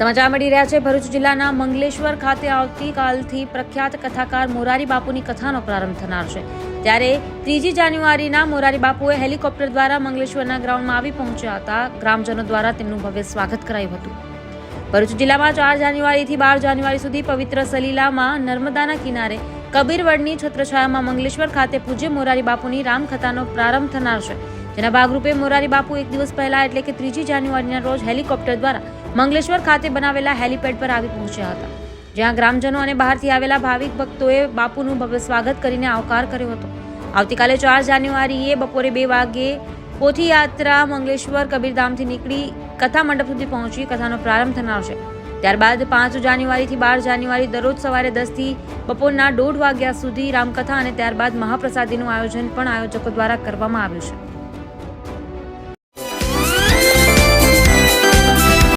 સમાચાર મળી રહ્યા છે ભરૂચ જિલ્લાના મંગલેશ્વર ખાતે આવતીકાલથી પ્રખ્યાત કથાકાર મોરારી બાપુની કથાનો પ્રારંભ થનાર છે। ત્યારે 3 જાન્યુઆરીના મોરારી બાપુએ હેલિકોપ્ટર દ્વારા મંગલેશ્વરના ગ્રાઉન્ડમાં આવી પહોંચ્યા હતા। ગ્રામજનો દ્વારા તેમનું ભવ્ય સ્વાગત કરાયું હતું। ભરૂચ જિલ્લામાં 4 જાન્યુઆરીથી 12 જાન્યુઆરી સુધી પવિત્ર સલીલામાં નર્મદાના કિનારે કબીરવડની છત્રછાયામાં મંગલેશ્વર ખાતે પૂજ્ય મોરારી બાપુની રામકથાનો પ્રારંભ થનાર છે। જેના ભાગરૂપે મોરારી બાપુ એક દિવસ પહેલા એટલે કે 3 જાન્યુઆરીના રોજ હેલિકોપ્ટર દ્વારા મંગલેશ્વર ખાતે બનાવેલા હેલીપેડ પર આવી પહોંચ્યા હતા, જ્યાં ગ્રામજનો અને બહારથી આવેલા ભાવિક ભક્તોએ બાપુનું ભવ્ય સ્વાગત કરીને આવકાર કર્યો હતો। આવતીકાલે 4 જાન્યુઆરીએ બપોરે 2 વાગ્યે પોથીયાત્રા મંગલેશ્વર કબીરધામથી નીકળી કથા મંડપ સુધી પહોંચી કથાનો પ્રારંભ થનાર છે। ત્યારબાદ 5 જાન્યુઆરીથી 12 જાન્યુઆરી દરરોજ સવારે 10 થી બપોરના 1:30 વાગ્યા સુધી રામકથા અને ત્યારબાદ મહાપ્રસાદીનું આયોજન પણ આયોજકો દ્વારા કરવામાં આવ્યું છે।